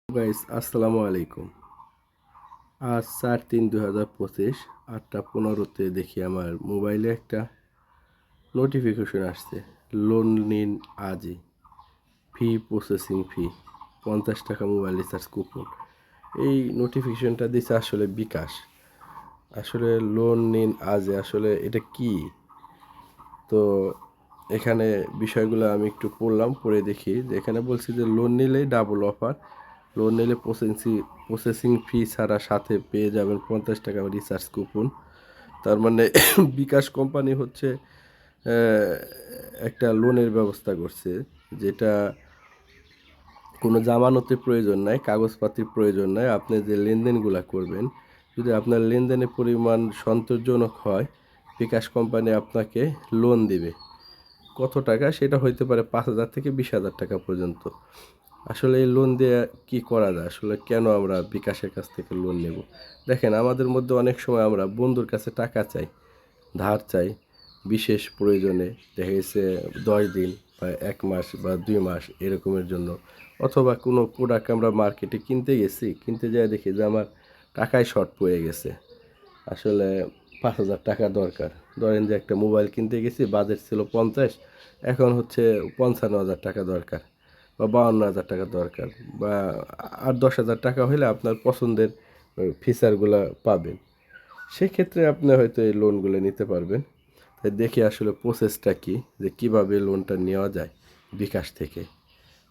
Guys আসসালামু আলাইকুম। আজ 4/3/2025 8টা 15-তে দেখি আমার মোবাইলে একটা নোটিফিকেশন আসছে। লোন নিন আজই, ফি প্রসেসিং ফি 50 টাকা মোবাইল রিচার্জ কুপন। এই নোটিফিকেশনটা দিচ্ছে আসলে বিকাশ। আসলে লোন নিন আজই আসলে এটা কি? তো এখানে বিষয়গুলো আমি একটু পড়লাম, পড়ে দেখি যে এখানে বলছি যে লোন নিলেই ডাবল অফার। লোন নিলে প্রসেসিং ফি ছাড়া সাথে পেয়ে যাবেন 50 টাকা রিচার্জ কুপন। তার মানে বিকাশ কোম্পানি হচ্ছে আহ, একটা লোনের ব্যবস্থা করছে, যেটা কোনো জামানতের প্রয়োজন নাই, কাগজপাতির প্রয়োজন নাই। আপনি যে লেনদেনগুলো করবেন, যদি আপনার লেনদেনের পরিমাণ সন্তোষজনক হয়, বিকাশ কোম্পানি আপনাকে লোন দিবে। কত টাকা সেটা হইতে পারে 5,000 থেকে 20,000 টাকা পর্যন্ত। আসলে এই লোন দিয়ে কি করা যায়, আসলে কেন আমরা বিকাশের কাছ থেকে লোন নেব? দেখেন, আমাদের মধ্যে অনেক সময় আমরা বন্ধুর কাছে টাকা চাই, ধার চাই, বিশেষ প্রয়োজনে। দেখা গেছে 10 দিন বা 1 মাস বা 2 মাস এরকমের জন্য। অথবা কোনো প্রোডাক্ট আমরা মার্কেটে কিনতে গেছি, কিনতে যেয়ে দেখি যে আমার টাকায় শর্ট পড়ে গেছে। আসলে 5,000 টাকা দরকার। ধরেন যে একটা মোবাইল কিনতে গেছি, বাজেট ছিল 50, এখন হচ্ছে 55,000 টাকা দরকার বা 52,000 টাকা দরকার, বা আর 10,000 টাকা হলে আপনার পছন্দের ফিচারগুলো পাবেন। সেক্ষেত্রে আপনি হয়তো এই লোনগুলো নিতে পারবেন। তাই দেখি আসলে প্রসেসটা কি, যে কিভাবে লোনটা নেওয়া যায় বিকাশ থেকে।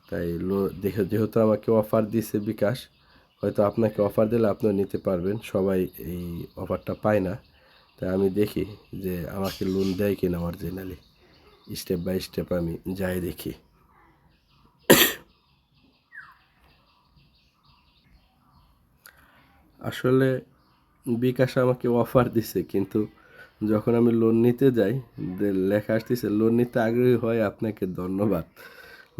তাই দেখে যেহেতু আমাকে অফার দিছে বিকাশ, হয়তো আপনাকে অফার দিলে আপনিও নিতে পারবেন। সবাই এই অফারটা পায় না। তাই আমি দেখি যে আমাকে লোন দেয় কিনা অরিজিনালি। স্টেপ বাই স্টেপ আমি যাই দেখি। আসলে বিকাশ আমাকে অফার দিছে, কিন্তু যখন আমি লোন নিতে যাই, লেখা আসতেছে লোন নিতে আগ্রহী হয় আপনাকে ধন্যবাদ।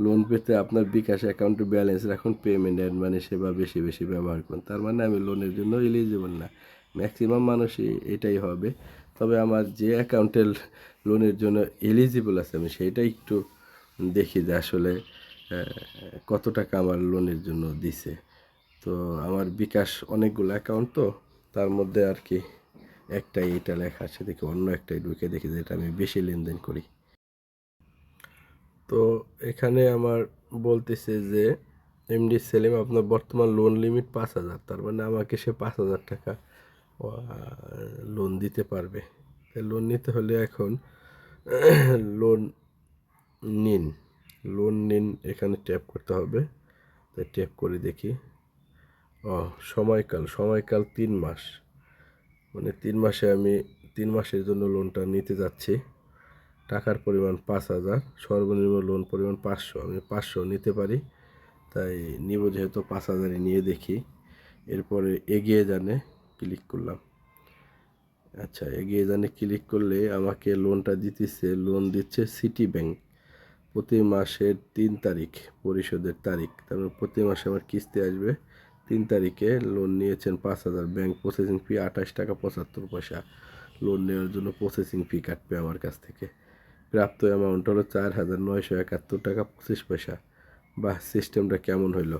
লোন পেতে আপনার বিকাশ অ্যাকাউন্টে ব্যালেন্স রাখুন, পেমেন্ট মানে সেবা বেশি বেশি ব্যবহার করুন। তার মানে আমি লোনের জন্য এলিজিবল না। ম্যাক্সিমাম মানুষই এটাই হবে। তবে আমার যে অ্যাকাউন্টের লোনের জন্য এলিজিবল আছে, আমি সেইটাই একটু দেখি যে আসলে কত টাকা আমার লোনের জন্য দিছে। তো আমার বিকাশ অনেকগুলো অ্যাকাউন্ট, তো তার মধ্যে আর কি একটাই এটা লেখা আছে, দেখি অন্য একটাই ঢুকে দেখি যে এটা আমি বেশি লেনদেন করি। তো এখানে আমার বলতেছে যে এমডি সেলিম আপনার বর্তমান লোন লিমিট 5,000, তার মানে আমাকে সে 5,000 টাকা লোন দিতে পারবে। লোন নিতে হলে এখন লোন নিন, লোন নিন এখানে ট্যাপ করতে হবে। তাই ট্যাপ করে দেখি। সময়কাল 3 মাস, মানে 3 মাসে আমি 3 মাসের জন্য লোনটা নিতে যাচ্ছি। টাকার পরিমাণ 5,000, সর্বনিম্ন লোন পরিমাণ 500, আমি 500 নিতে পারি। তাই নিব যেহেতু 5,000ই নিয়ে দেখি। এরপরে এগিয়ে জানে ক্লিক করলাম। আচ্ছা, এগিয়ে জানে ক্লিক করলে আমাকে লোনটা দিতেছে, লোন দিচ্ছে সিটি ব্যাংক। প্রতি মাসের 3 তারিখ পরিশোধের তারিখ, তারপর প্রতি মাসে আমার কিস্তি আসবে 3 তারিখে। লোন নিয়েছেন 5,000, ব্যাংক প্রসেসিং ফি 28 টাকা 75 পয়সা। লোন নেওয়ার জন্য প্রসেসিং ফি কাটবে আমার কাছ থেকে। প্রাপ্ত অ্যামাউন্ট হলো 4,971 টাকা 25 পয়সা। বাহ, সিস্টেমটা কেমন হইলো!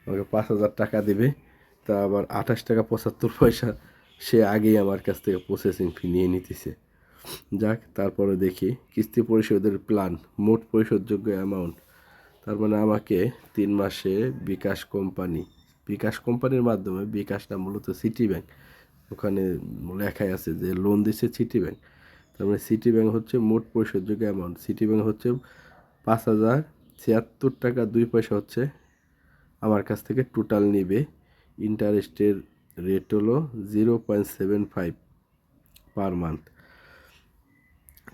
আমাকে 5,000 টাকা দিবে, তা আবার 28 টাকা 75 পয়সা সে আগেই আমার কাছ থেকে প্রসেসিং ফি নিয়ে নিতেছে। যাক, তারপরে দেখি কিস্তি পরিশোধের প্ল্যান, মোট পরিশোধযোগ্য অ্যামাউন্ট। তার মানে আমাকে 3 মাসে বিকাশ কোম্পানির মাধ্যমে, বিকাশটা মূলত সিটি ব্যাংক, ওখানে লেখাই আছে যে লোন দিচ্ছে সিটি ব্যাংক। তার মানে সিটি ব্যাংক হচ্ছে মোট পরিশোধযোগ্য অ্যামাউন্ট। সিটি ব্যাংক হচ্ছে 5,076 টাকা 2 পয়সা হচ্ছে আমার কাছ থেকে টোটাল নিবে। ইন্টারেস্টের রেট হলো 0.75 পার মান্থ।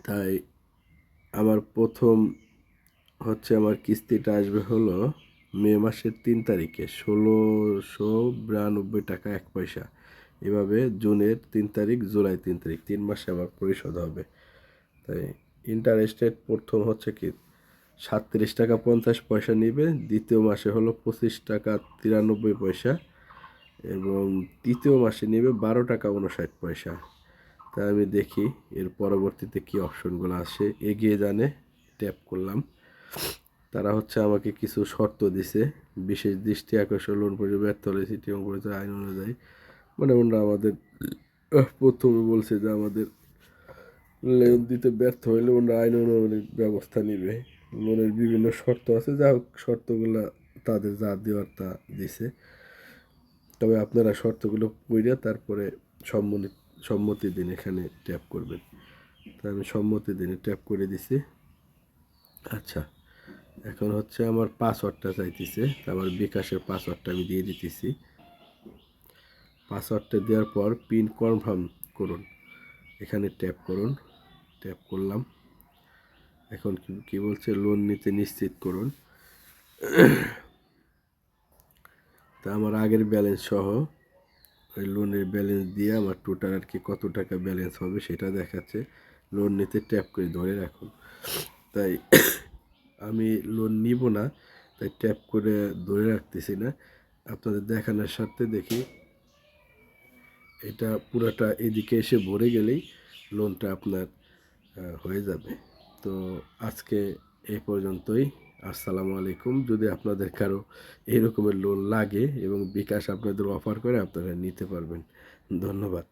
তাই আমার প্রথম হচ্ছে আমার কিস্তিটা আসবে হলো মে মাসের 3 তারিখে 1,692 টাকা 1 পয়সা। এভাবে জুনের 3 তারিখ, জুলাই 3 তারিখ, 3 মাসে আমার পরিশোধ হবে। তাই ইন্টারেস্ট রেট প্রথম হচ্ছে কি 37 টাকা 50 পয়সা নিবে, দ্বিতীয় মাসে হলো 25 টাকা 93 পয়সা, এবং তৃতীয় মাসে নেবে 12 টাকা 59 পয়সা। তাই আমি দেখি এর পরবর্তীতে কি অপশনগুলো আসে। এগিয়ে জানে ট্যাপ করলাম। তারা হচ্ছে আমাকে কিছু শর্ত দিছে, বিশেষ দৃষ্টি আকর্ষণ, লোন পরিশোধে ব্যর্থ হলে সিটি পরিচালন আইন অনুযায়ী, মানে ওনারা আমাদের প্রথমে বলছে যে আমাদের লোন দিতে ব্যর্থ হইলে ওনারা আইন অনুযায়ী ব্যবস্থা নিবে। লোনের বিভিন্ন শর্ত আছে, যা হোক শর্তগুলো তাদের যা দেওয়ার তা দিছে। তবে আপনারা শর্তগুলো পড়ে তারপরে সম্মতি সম্মতি দিন এখানে ট্যাপ করবেন। তো আমি সম্মতি দিনে ট্যাপ করে দিছি। আচ্ছা, এখন হচ্ছে আমার পাসওয়ার্ডটা চাইতেছে, আমার বিকাশের পাসওয়ার্ডটা আমি দিয়ে দিতেছি। পাসওয়ার্ডটা দেওয়ার পর পিন কনফার্ম করুন, এখানে ট্যাপ করুন। ট্যাপ করলাম। এখন কি বলছে, লোন নিতে নিশ্চিত করুন। তা আমার আগের ব্যালেন্স সহ ওই লোনের ব্যালেন্স দিয়ে আমার টোটাল আর কি কত টাকা ব্যালেন্স হবে সেটা দেখাচ্ছে। লোন নিতে ট্যাপ করে ধরে রাখুন। তাই আমি লোন নিব না, তাই ট্যাপ করে ধরে রাখতেছি না, আপনাদের দেখানোর স্বার্থে দেখি এটা পুরোটা এদিকে এসে ভরে গেলেই লোনটা আপনার হয়ে যাবে। তো আজকে এই পর্যন্তই। আসসালামু আলাইকুম। যদি আপনাদের কারো এই রকমের লোন লাগে এবং বিকাশ আপনাদের অফার করে, আপনারা নিতে পারবেন। ধন্যবাদ।